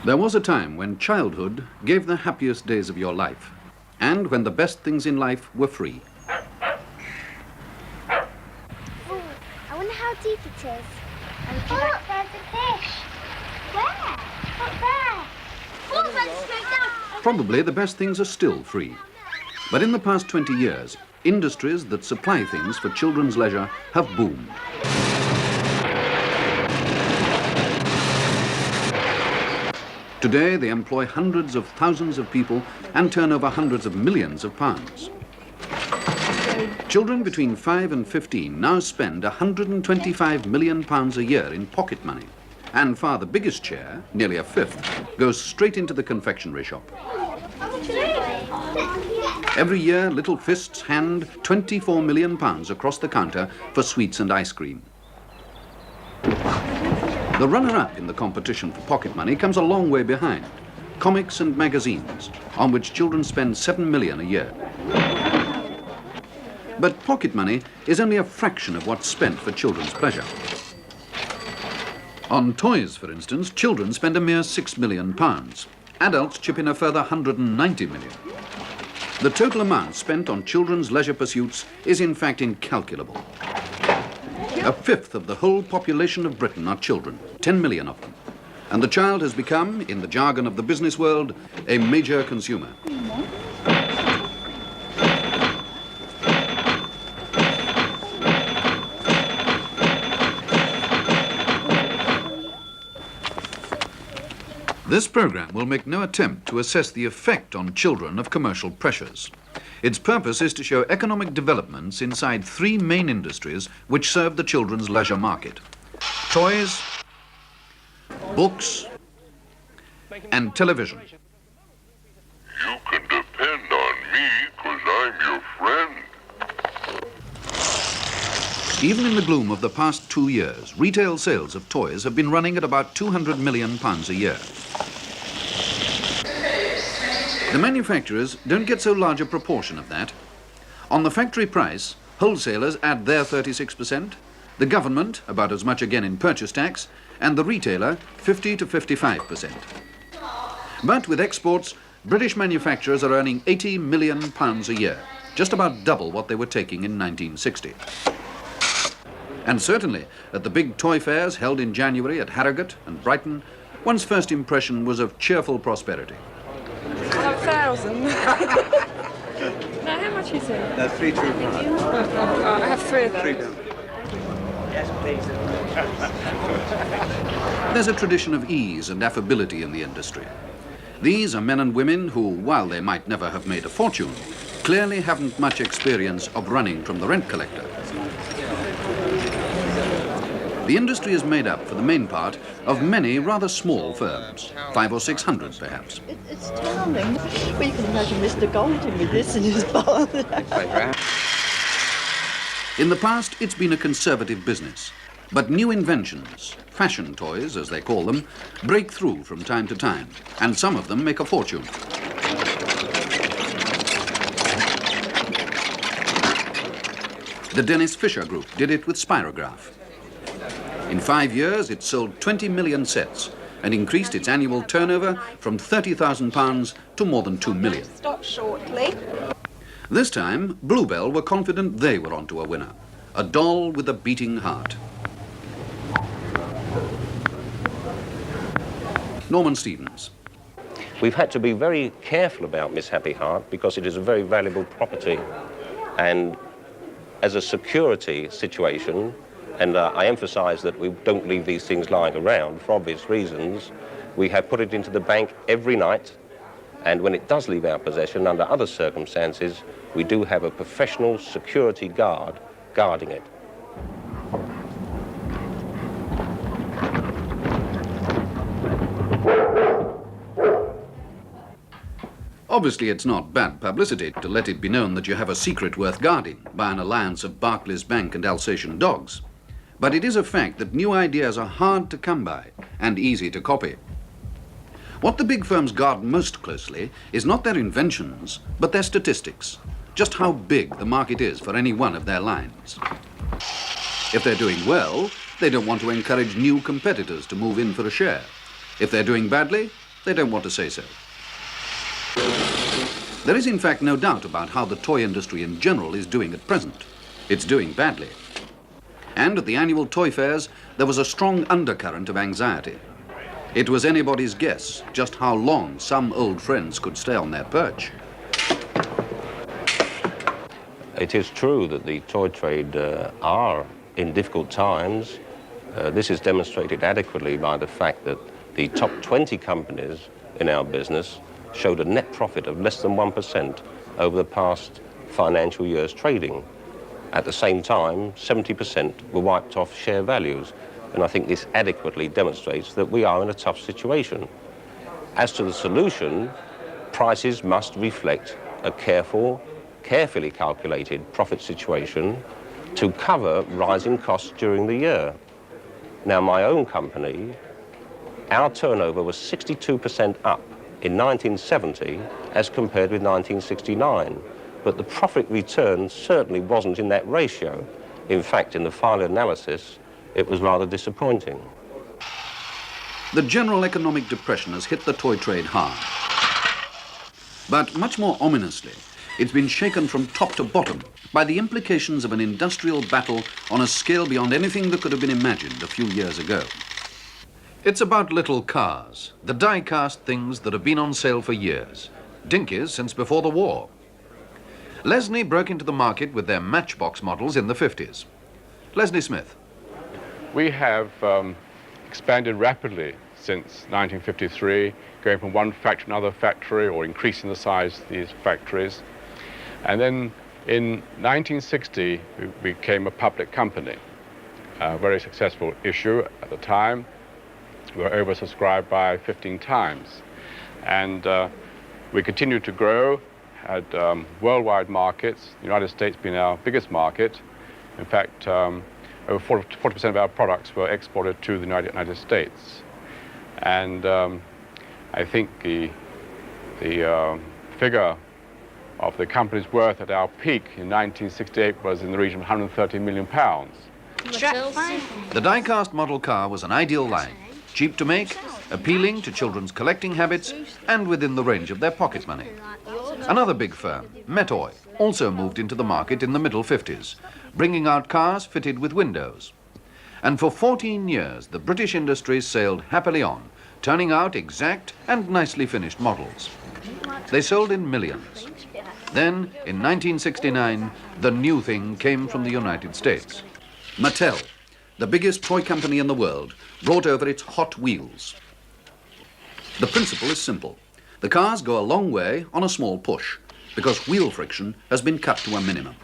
There was a time when childhood gave the happiest days of your life, and when the best things in life were free. Oh, I wonder how deep it is. Look, there's a fish. Where? Up there. Oh, went straight down. Probably the best things are still free. But in the past 20 years, industries that supply things for children's leisure have boomed. Today, they employ hundreds of thousands of people and turn over hundreds of millions of pounds. Children between 5 and 15 now spend £125 million a year in pocket money. And far the biggest share, nearly a fifth, goes straight into the confectionery shop. Every year, little fists hand £24 million across the counter for sweets and ice cream. The runner-up in the competition for pocket money comes a long way behind. Comics and magazines, on which children spend £7 million a year. But pocket money is only a fraction of what's spent for children's pleasure. On toys, for instance, children spend a mere £6 million. Adults chip in a further £190 million. The total amount spent on children's leisure pursuits is in fact incalculable. A fifth of the whole population of Britain are children, 10 million of them. And the child has become, in the jargon of the business world, a major consumer. This program will make no attempt to assess the effect on children of commercial pressures. Its purpose is to show economic developments inside three main industries which serve the children's leisure market: toys, books, and television. You can depend on me, 'cause I'm your friend. Even in the gloom of the past 2 years, retail sales of toys have been running at about £200 million a year. The manufacturers don't get so large a proportion of that. On the factory price, wholesalers add their 36%, the government about as much again in purchase tax, and the retailer 50 to 55%. But with exports, British manufacturers are earning £80 million a year, just about double what they were taking in 1960. And certainly, at the big toy fairs held in January at Harrogate and Brighton, one's first impression was of cheerful prosperity. 1,000. Now, how much is it? That's £3 I have 3 of them. Yes, please. There's a tradition of ease and affability in the industry. These are men and women who, while they might never have made a fortune, clearly haven't much experience of running from the rent collector. The industry is made up, for the main part, of many rather small firms, 500 or 600 perhaps. It's charming. Well, you can imagine Mr. Golden with this in his barn. In the past, it's been a conservative business, but new inventions, fashion toys as they call them, break through from time to time, and some of them make a fortune. The Dennis Fisher Group did it with Spirograph. In 5 years, it sold 20 million sets and increased its annual turnover from £30,000 to more than 2 million. Stop shortly. This time, Bluebell were confident they were onto a winner, a doll with a beating heart. Norman Stevens. We've had to be very careful about Miss Happy Heart because it is a very valuable property. And as a security situation, and I emphasise that we don't leave these things lying around for obvious reasons, we have put it into the bank every night, and when it does leave our possession under other circumstances, we do have a professional security guard guarding it. Obviously, it's not bad publicity to let it be known that you have a secret worth guarding by an alliance of Barclays Bank and Alsatian dogs. But it is a fact that new ideas are hard to come by and easy to copy. What the big firms guard most closely is not their inventions, but their statistics, just how big the market is for any one of their lines. If they're doing well, they don't want to encourage new competitors to move in for a share. If they're doing badly, they don't want to say so. There is in fact no doubt about how the toy industry in general is doing at present. It's doing badly. And at the annual toy fairs, there was a strong undercurrent of anxiety. It was anybody's guess just how long some old friends could stay on their perch. It is true that the toy trade are in difficult times. This is demonstrated adequately by the fact that the top 20 companies in our business showed a net profit of less than 1% over the past financial year's trading. At the same time, 70% were wiped off share values, and I think this adequately demonstrates that we are in a tough situation. As to the solution, prices must reflect a carefully calculated profit situation to cover rising costs during the year. Now, my own company, our turnover was 62% up in 1970 as compared with 1969. But the profit return certainly wasn't in that ratio. In fact, in the final analysis, it was rather disappointing. The general economic depression has hit the toy trade hard. But much more ominously, it's been shaken from top to bottom by the implications of an industrial battle on a scale beyond anything that could have been imagined a few years ago. It's about little cars, the die-cast things that have been on sale for years, dinkies since before the war. Lesney broke into the market with their Matchbox models in the 50s. Leslie Smith. We have expanded rapidly since 1953, going from one factory to another factory or increasing the size of these factories. And then in 1960, we became a public company, a very successful issue at the time. We were oversubscribed by 15 times. And we continued to grow, had worldwide markets, the United States being our biggest market. In fact, over 40% of our products were exported to the United States. And I think the figure of the company's worth at our peak in 1968 was in the region of 130 million pounds. The die-cast model car was an ideal line, cheap to make, appealing to children's collecting habits, and within the range of their pocket money. Another big firm, Metoy, also moved into the market in the middle 50s, bringing out cars fitted with windows. And for 14 years, the British industry sailed happily on, turning out exact and nicely finished models. They sold in millions. Then, in 1969, the new thing came from the United States. Mattel, the biggest toy company in the world, brought over its Hot Wheels. The principle is simple. The cars go a long way on a small push, because wheel friction has been cut to a minimum.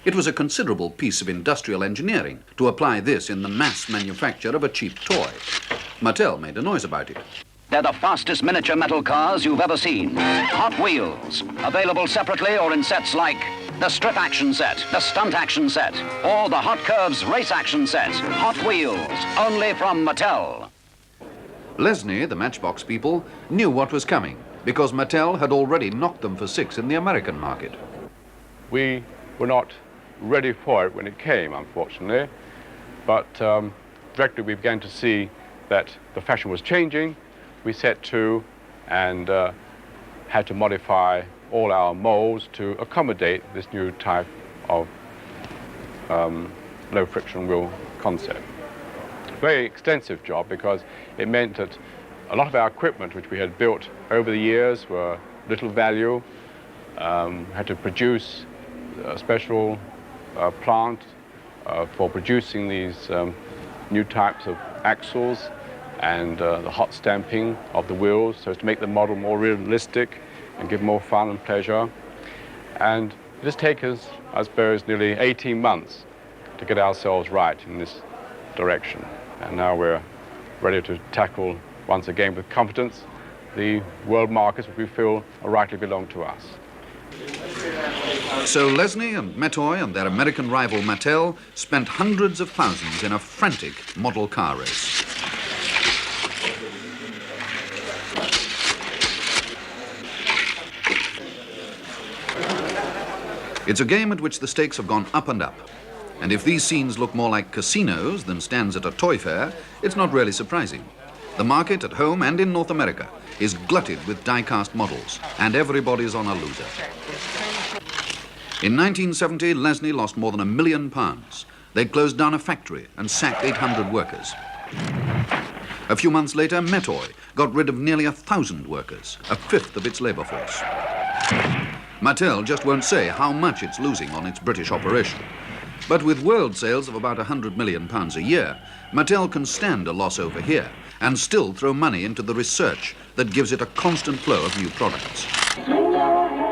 It was a considerable piece of industrial engineering to apply this in the mass manufacture of a cheap toy. Mattel made a noise about it. They're the fastest miniature metal cars you've ever seen. Hot Wheels, available separately or in sets like the Strip Action Set, the Stunt Action Set, or the Hot Curves Race Action Set. Hot Wheels, only from Mattel. Lesney, the Matchbox people, knew what was coming, because Mattel had already knocked them for 6 in the American market. We were not ready for it when it came, unfortunately, but directly we began to see that the fashion was changing. We set to and had to modify all our molds to accommodate this new type of low friction wheel concept. Very extensive job, because it meant that a lot of our equipment which we had built over the years were little value. Had to produce a special plant for producing these new types of axles and the hot stamping of the wheels, so as to make the model more realistic and give more fun and pleasure. And it has taken us, I suppose, nearly 18 months to get ourselves right in this direction. And now we're ready to tackle, once again with confidence, the world markets which we feel rightly belong to us. So Lesney and Metoy and their American rival Mattel spent hundreds of thousands in a frantic model car race. It's a game at which the stakes have gone up and up. And if these scenes look more like casinos than stands at a toy fair, it's not really surprising. The market at home and in North America is glutted with die-cast models, and everybody's on a loser. In 1970, Lesney lost more than £1 million. They closed down a factory and sacked 800 workers. A few months later, Metoy got rid of nearly 1,000 workers, a fifth of its labour force. Mattel just won't say how much it's losing on its British operation. But with world sales of about £100 million a year, Mattel can stand a loss over here and still throw money into the research that gives it a constant flow of new products.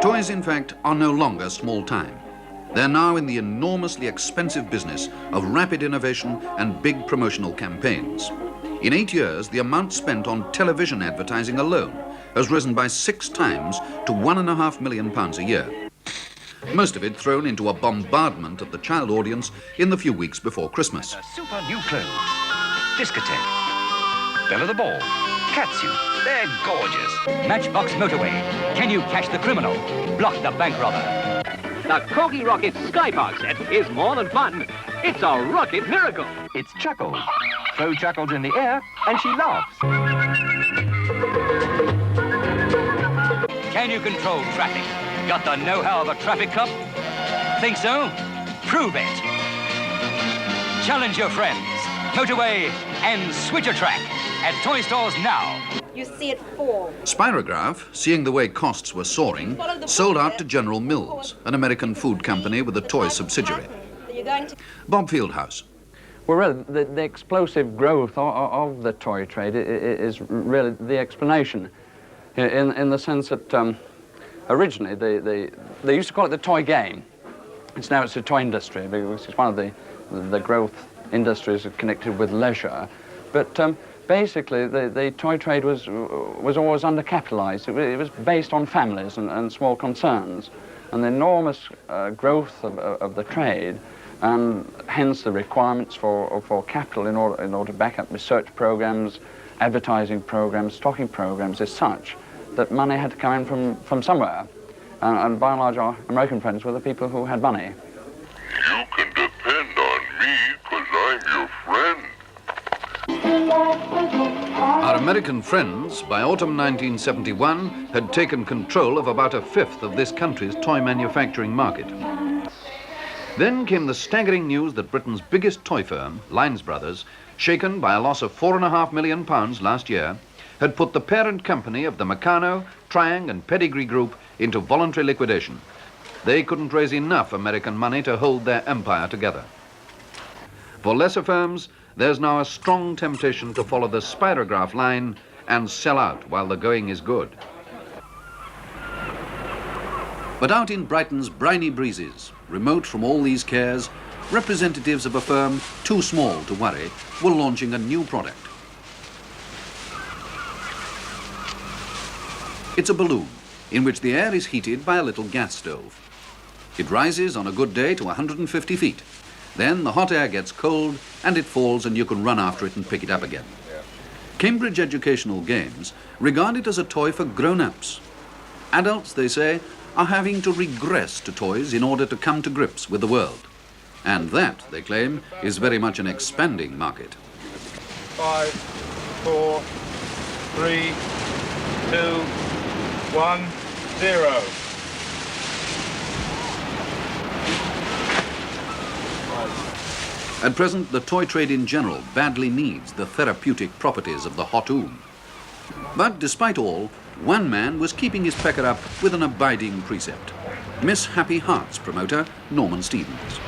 Toys, in fact, are no longer small time. They're now in the enormously expensive business of rapid innovation and big promotional campaigns. In 8 years, the amount spent on television advertising alone has risen by 6 times to £1.5 million a year. Most of it thrown into a bombardment of the child audience in the few weeks before Christmas. Super new clothes. Discotheque. Belle of the Ball. Catsuit. They're gorgeous. Matchbox Motorway. Can you catch the criminal? Block the bank robber. The Corgi Rocket Skypark set is more than fun. It's a rocket miracle. It's Chuckles. Throw Chuckles in the air and she laughs. Can you control traffic? Got the know-how of a traffic cop? Think so? Prove it. Challenge your friends. Motorway and switcher track at toy stores now. You see it fall. Spirograph, seeing the way costs were soaring, sold out to General Mills, an American food company with a toy subsidiary. Bob Fieldhouse. Well, really, the explosive growth of the toy trade is really the explanation, in the sense that originally they used to call it the toy game. Now it's a toy industry, because it's one of the growth industries connected with leisure. But basically, the toy trade was always undercapitalized. It was based on families and small concerns, and the enormous growth of the trade, and hence the requirements for capital in order to back up research programs, advertising programs, stocking programs is such that money had to come in from somewhere. And by and large, our American friends were the people who had money. You can depend on me, 'cause I'm your friend. Our American friends, by autumn 1971, had taken control of about a fifth of this country's toy manufacturing market. Then came the staggering news that Britain's biggest toy firm, Lines Brothers, shaken by a loss of £4.5 million last year, had put the parent company of the Meccano, Triang and Pedigree Group into voluntary liquidation. They couldn't raise enough American money to hold their empire together. For lesser firms, there's now a strong temptation to follow the Spirograph line and sell out while the going is good. But out in Brighton's briny breezes, remote from all these cares, representatives of a firm too small to worry were launching a new product. It's a balloon in which the air is heated by a little gas stove. It rises on a good day to 150 feet. Then the hot air gets cold and it falls, and you can run after it and pick it up again. Cambridge Educational Games regard it as a toy for grown-ups. Adults, they say, are having to regress to toys in order to come to grips with the world. And that, they claim, is very much an expanding market. 5, 4, 3, 2, 1, 0. At present, the toy trade in general badly needs the therapeutic properties of the hot oom. But despite all, one man was keeping his pecker up with an abiding precept. Miss Happy Heart's promoter, Norman Stevens.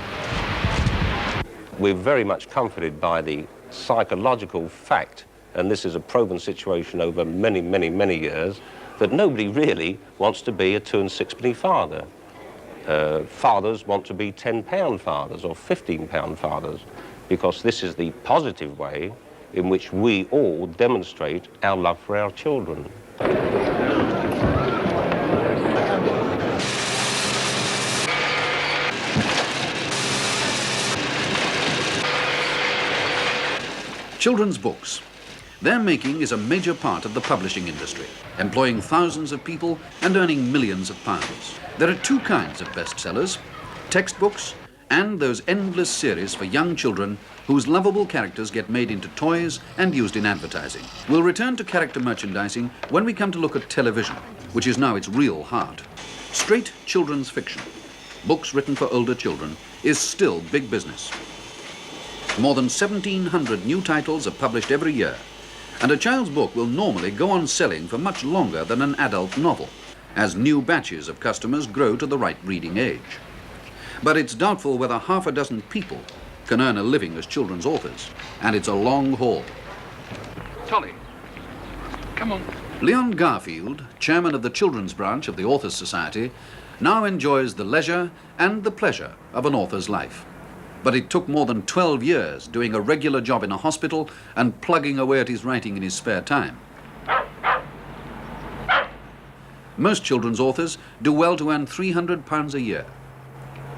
We're very much comforted by the psychological fact, and this is a proven situation over many, many, many years, that nobody really wants to be a 2 and 6penny father. Fathers want to be £10 fathers or £15 fathers, because this is the positive way in which we all demonstrate our love for our children. Children's books. Their making is a major part of the publishing industry, employing thousands of people and earning millions of pounds. There are two kinds of bestsellers, textbooks and those endless series for young children whose lovable characters get made into toys and used in advertising. We'll return to character merchandising when we come to look at television, which is now its real heart. Straight children's fiction, books written for older children, is still big business. More than 1,700 new titles are published every year, and a child's book will normally go on selling for much longer than an adult novel, as new batches of customers grow to the right reading age. But it's doubtful whether half a dozen people can earn a living as children's authors, and it's a long haul. Tolly, come on. Leon Garfield, chairman of the children's branch of the Authors Society, now enjoys the leisure and the pleasure of an author's life. But it took more than 12 years doing a regular job in a hospital and plugging away at his writing in his spare time. Most children's authors do well to earn £300 a year.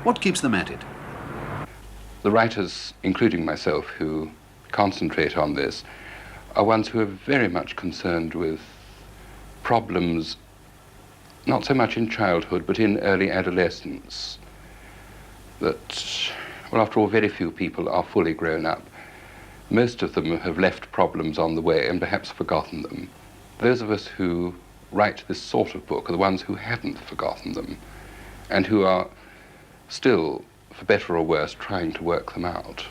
What keeps them at it? The writers, including myself, who concentrate on this, are ones who are very much concerned with problems, not so much in childhood, but in early adolescence. That, well, after all, very few people are fully grown up. Most of them have left problems on the way and perhaps forgotten them. Those of us who write this sort of book are the ones who haven't forgotten them and who are still, for better or worse, trying to work them out.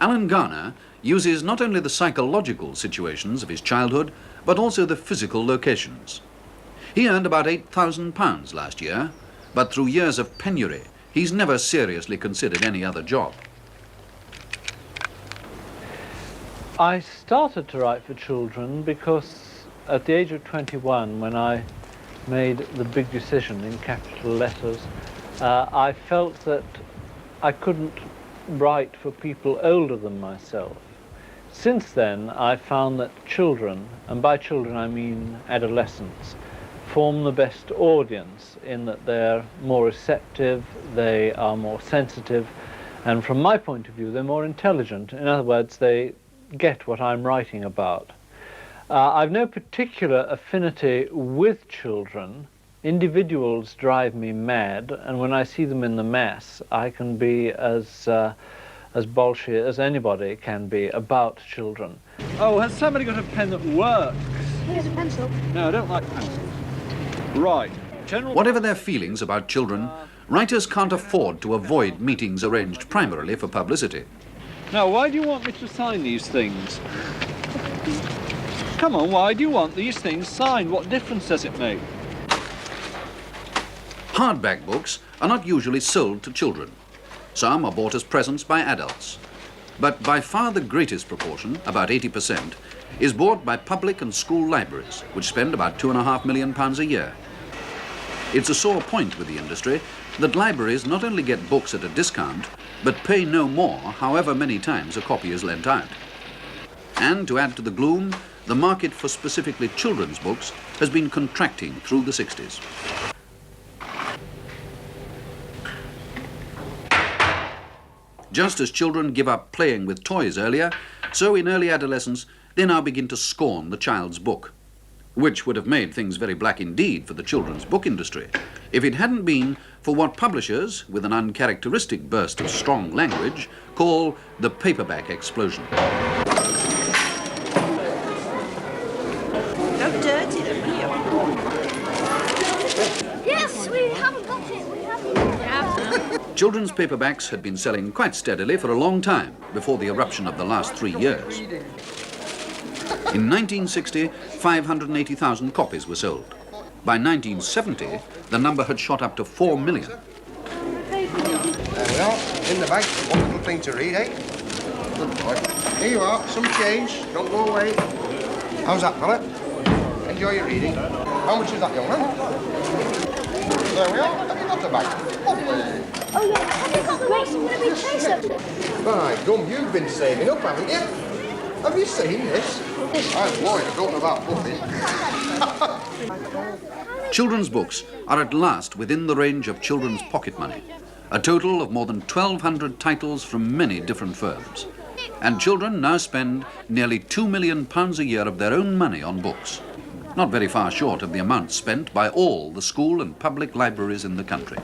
Alan Garner uses not only the psychological situations of his childhood, but also the physical locations. He earned about £8,000 last year, but through years of penury, he's never seriously considered any other job. I started to write for children because at the age of 21, when I made the big decision in capital letters, I felt that I couldn't write for people older than myself. Since then, I found that children, and by children I mean adolescents, form the best audience in that they're more receptive, they are more sensitive, and from my point of view, they're more intelligent. In other words, they get what I'm writing about. I've no particular affinity with children. Individuals drive me mad, and when I see them in the mass, I can be as bolshy as anybody can be about children. Oh, has somebody got a pen that works? Here's a pencil. No, I don't like pencils. Right. Whatever their feelings about children, writers can't afford to avoid meetings arranged primarily for publicity. Now, why do you want me to sign these things? Come on, why do you want these things signed? What difference does it make? Hardback books are not usually sold to children. Some are bought as presents by adults. But by far the greatest proportion, about 80%, is bought by public and school libraries, which spend about £2.5 million a year. It's a sore point with the industry that libraries not only get books at a discount, but pay no more however many times a copy is lent out. And to add to the gloom, the market for specifically children's books has been contracting through the 60s. Just as children give up playing with toys earlier, so in early adolescence they now begin to scorn the child's book, which would have made things very black indeed for the children's book industry if it hadn't been for what publishers, with an uncharacteristic burst of strong language, call the paperback explosion. Don't dirty them, will you? Yes, we haven't got it. We haven't. Children's paperbacks had been selling quite steadily for a long time before the eruption of the last 3 years. In 1960, 580,000 copies were sold. By 1970, the number had shot up to 4 million. There we are, in the bag. One little thing to read, eh? Good boy. Here you are, some change. Don't go away. How's that, fella? Enjoy your reading. How much is that, young man? There we are. Have you got the bag? Lovely. Oh, yeah. Have you got the race and the big chaser? By gum, you've been saving up, haven't you? Have you seen this? I'm worried, I don't know about Buffy. Children's books are at last within the range of children's pocket money, a total of more than 1,200 titles from many different firms. And children now spend nearly £2 million a year of their own money on books, not very far short of the amount spent by all the school and public libraries in the country.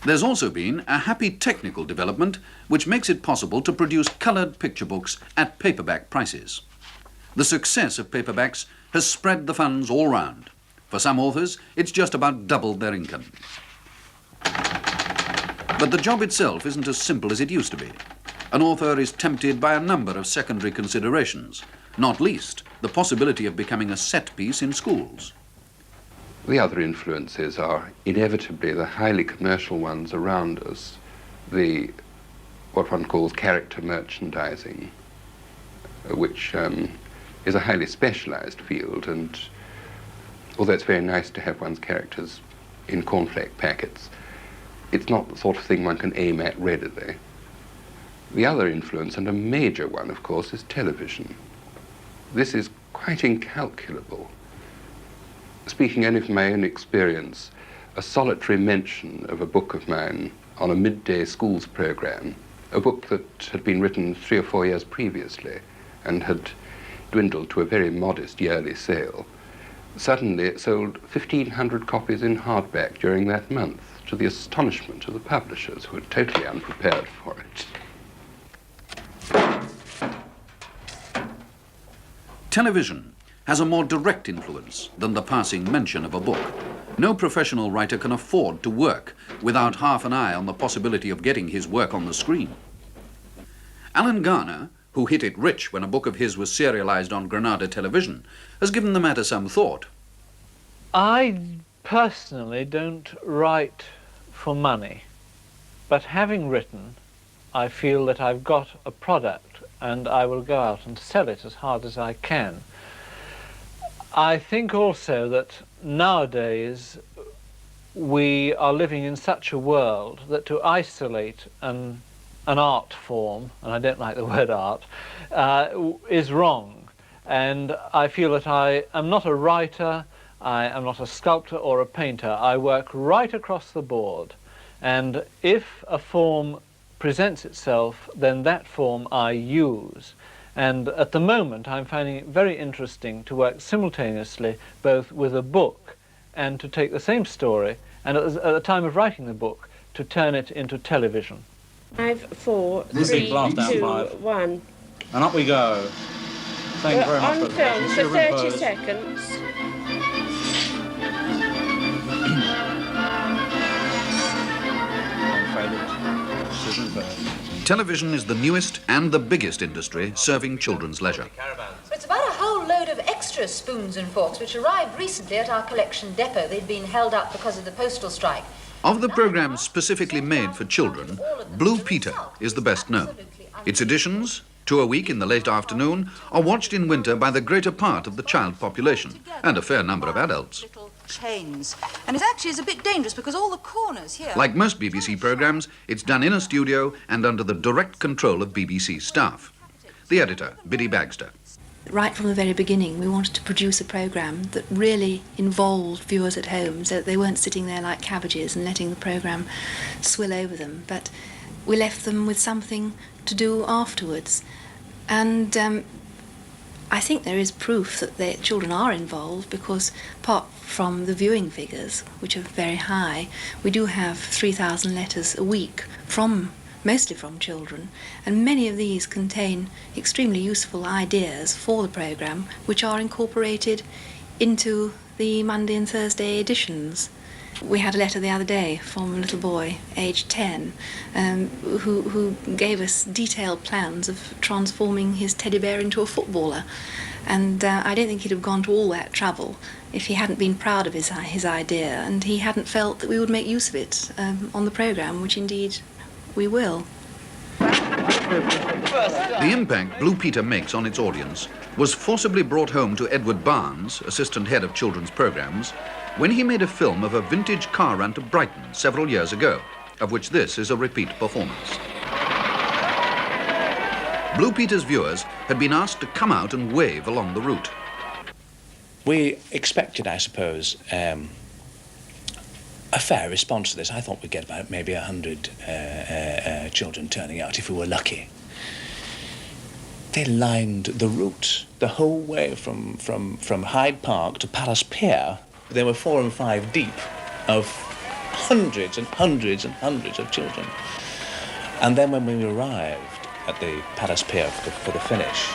There's also been a happy technical development which makes it possible to produce coloured picture books at paperback prices. The success of paperbacks has spread the funds all round. For some authors, it's just about doubled their income. But the job itself isn't as simple as it used to be. An author is tempted by a number of secondary considerations, not least the possibility of becoming a set piece in schools. The other influences are inevitably the highly commercial ones around us, what one calls character merchandising, which is a highly specialized field, and although it's very nice to have one's characters in cornflake packets, it's not the sort of thing one can aim at readily. The other influence, and a major one, of course, is television. This is quite incalculable. Speaking only from my own experience, a solitary mention of a book of mine on a midday schools program, a book that had been written 3 or 4 years previously and had dwindled to a very modest yearly sale, suddenly it sold 1,500 copies in hardback during that month, to the astonishment of the publishers, who were totally unprepared for it. Television has a more direct influence than the passing mention of a book. No professional writer can afford to work without half an eye on the possibility of getting his work on the screen. Alan Garner, who hit it rich when a book of his was serialized on Granada television, has given the matter some thought. I personally don't write for money, but having written, I feel that I've got a product and I will go out and sell it as hard as I can. I think also that nowadays we are living in such a world that to isolate an art form, and I don't like the word art, is wrong. And I feel that I am not a writer, I am not a sculptor or a painter. I work right across the board. And if a form presents itself, then that form I use. And at the moment, I'm finding it very interesting to work simultaneously both with a book and to take the same story, and at the time of writing the book, to turn it into television. 5, 4, This 3, is blast out 2, 5. 1. And up we go. Thank you very much. On film for 30 seconds. Television is the newest and the biggest industry serving children's leisure. It's about a whole load of extra spoons and forks which arrived recently at our collection depot. They'd been held up because of the postal strike. Of the programs specifically made for children, Blue Peter is the best known. Its editions, 2 a week in the late afternoon, are watched in winter by the greater part of the child population and a fair number of adults. Chains. And it actually is a bit dangerous because all the corners here... Like most BBC programmes, it's done in a studio and under the direct control of BBC staff. The editor, Biddy Bagster. Right from the very beginning, we wanted to produce a programme that really involved viewers at home, so that they weren't sitting there like cabbages and letting the programme swill over them, but we left them with something to do afterwards. And I think there is proof that the children are involved, because apart from the viewing figures, which are very high, we do have 3,000 letters a week mostly from children, and many of these contain extremely useful ideas for the programme, which are incorporated into the Monday and Thursday editions. We had a letter the other day from a little boy, aged 10, who gave us detailed plans of transforming his teddy bear into a footballer. And I don't think he'd have gone to all that trouble if he hadn't been proud of his idea, and he hadn't felt that we would make use of it on the programme, which indeed we will. The impact Blue Peter makes on its audience was forcibly brought home to Edward Barnes, assistant head of children's programmes, when he made a film of a vintage car run to Brighton several years ago, of which this is a repeat performance. Blue Peter's viewers had been asked to come out and wave along the route. We expected, I suppose, a fair response to this. I thought we'd get about maybe 100 children turning out if we were lucky. They lined the route the whole way from Hyde Park to Palace Pier. There were 4 and 5 deep of hundreds and hundreds and hundreds of children. And then when we arrived at the Palace Pier for the finish,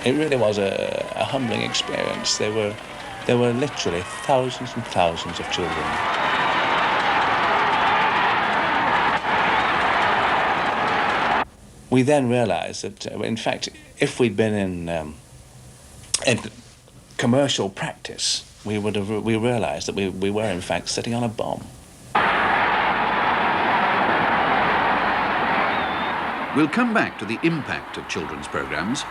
it really was a humbling experience. There were literally thousands and thousands of children. We then realised that, in fact, if we'd been in commercial practice, we realised that we were in fact sitting on a bomb. We'll come back to the impact of children's programmes,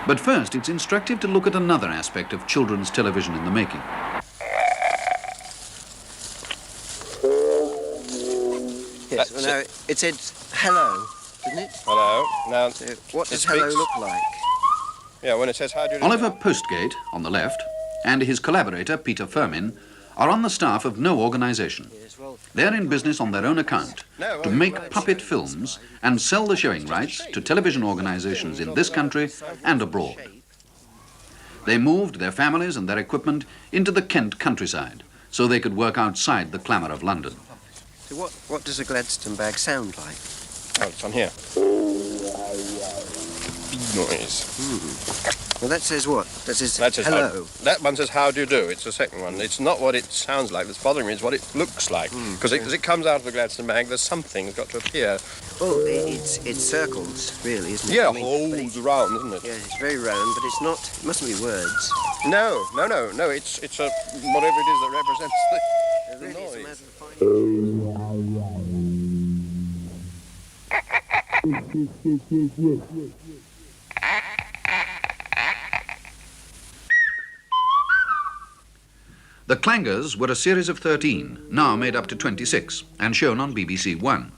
but first it's instructive to look at another aspect of children's television in the making. Yes, well, now, it said hello, didn't it? Hello. Now, what does hello look like? Yeah, when it says how do you do Oliver Postgate, on the left, and his collaborator, Peter Firmin, are on the staff of no organisation. They're in business on their own account to make puppet films and sell the showing rights to television organisations in this country and abroad. They moved their families and their equipment into the Kent countryside so they could work outside the clamour of London. So what does a Gladstone bag sound like? Oh, it's on here. Noise. Well, that says what? That says hello. That one says how do you do. It's the second one. It's not what it sounds like that's bothering me. It's what it looks like. Because as it comes out of the Gladstone bag, there's something that's got to appear. Well, it's circles, really, isn't it? Yeah, holes around, isn't it? Yeah, it's very round, but it's not. It mustn't be words. No. It's a whatever it is that represents the Really, noise. it's a matter of finding. The Clangers were a series of 13, now made up to 26, and shown on BBC One.